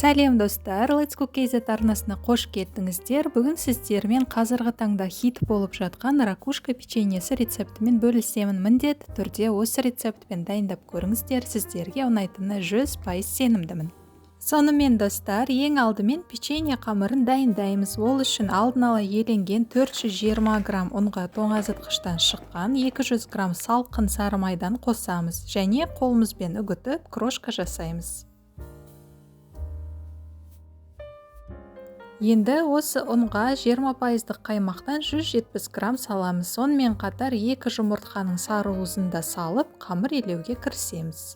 Сәлем достар, Let's Cook KZ арнасына қош кеттіңіздер. Бүгін сіздермен қазіргі таңда хит болып жатқан ракушка печеньесі рецептімен бөлісемін. Міндетті түрде осы рецептпен дайындап көріңіздер, сіздерге ұнайтынына 100% сенімдімін. Сонымен достар, ең алдымен печенье қамырын дайындаймыз. Ол үшін алдын ала еленген 420 грамм ұнға тоңазытқыштан шыққан 200 грамм салқын сары майдан қосамыз және қолымызбен үгітіп крошка жасаймыз. Енді осы ұнға 20% қаймақтан 170 грамм саламыз. Сонымен қатар 2 жұмыртқаның сарыуызын да салып, қамыр илеуге кірісеміз.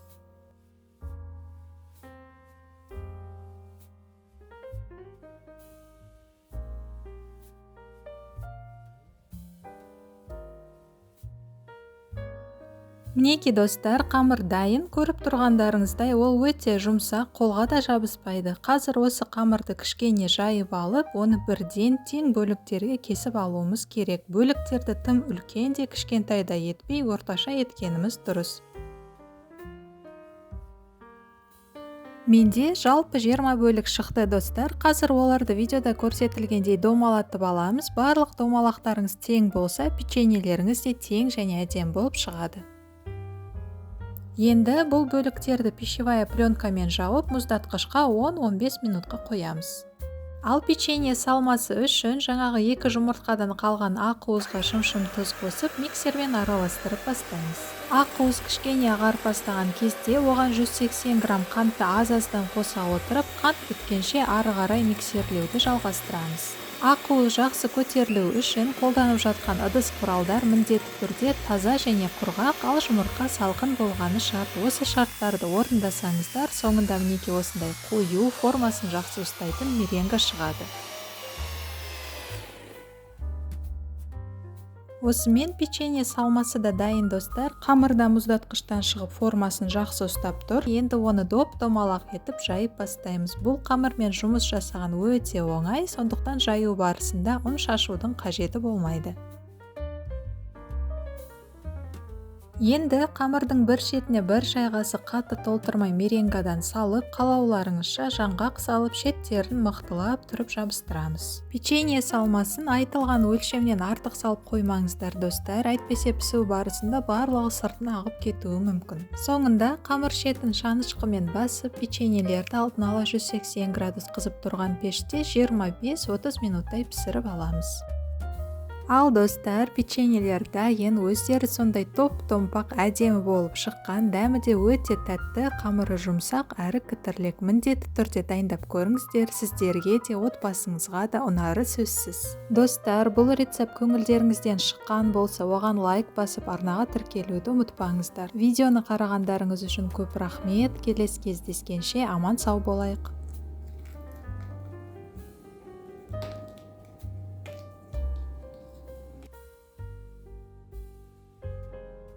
Мінеки достар, қамыр дайын. Көріп тұрғандарыңыздай, ол өте жұмсақ, қолға да жабыспайды. Қазір осы қамырды кішкене жайып алып, оны бірден тең бөліктерге кесіп алуымыз керек. Бөліктерді тым үлкен де кішкентай да етпей, орташа еткеніміз дұрыс. Менде жалпы 20 бөлік шықты достар. Қазір оларды видеода көрсетілгендей домалатып аламыз. Барлық домалақтарыңыз тең болса, печеньелеріңіз де тең және әдемі болып шығады. Енді бұл бөліктерді пищевая пленкамен жауып, мұздатқышқа 10-15 минутқа қоямыз. Ал печенье салмасы үшін жаңағы 2 жұмыртқадан қалған ақуызға шым-шым тұз қосып, миксермен араластырып бастаймыз. Ақуыз кішкене ағарып бастаған кезде оған 180 грамм қантты аз-аздан қоса отырып, қант біткенше ары қарай миксерлеуді жалғастырамыз. Ақуыз жақсы көтерілу үшін қолданып жатқан ыдыс құралдар міндетті түрде таза және құрғақ, ал жұмыртқа салқын болғаны шарт. Осы шарттарды орындасаңыздар, соңында мінеки осындай қою, формасын жақсы ұстайтын меренга шығады. Осымен печенье салмасы да дайын достар. Қамырда мұздатқыштан шығып формасын жақсы ұстап тұр. Енді оны домалақ етіп жайып бастаймыз. Бұл қамырмен жұмыс жасаған өте оңай, сондықтан жаю барысында ұн шашудың қажеті болмайды. Енді қамырдың бір шетіне бір шай қасық қатты толтырмай меренгадан салып, қалауларыңызша жаңғақ салып, шеттерін мықтылап тұрып жабыстырамыз. Печенье салмасын айтылған өлшемнен артық салып қоймаңыздар достар, әйтпесе пісу барысында барлығы сыртына ағып кетуі мүмкін. Соңында қамыр шетін шанышқымен басып, печеньелерді алдын ала 180 градус қызып тұрған пеште 25-30 минуттай пісіріп аламыз. Ал достар, печеньелер дайын, өздері сондай топ-томпақ әдемі болып шыққан, дәмі де өте тәтті, қамыры жұмсақ әрі кітірлік. Міндетті түрде дайындап көріңіздер, сіздерге де отбасыңызға да ұнары сөзсіз. Достар, бұл рецепт көңілдеріңізден шыққан болса, оған лайк басып, арнаға тіркелуді ұмытпаңыздар. Видеоны қарағандарыңыз үшін көп рахмет. Келесі кездескенше аман сау болайық.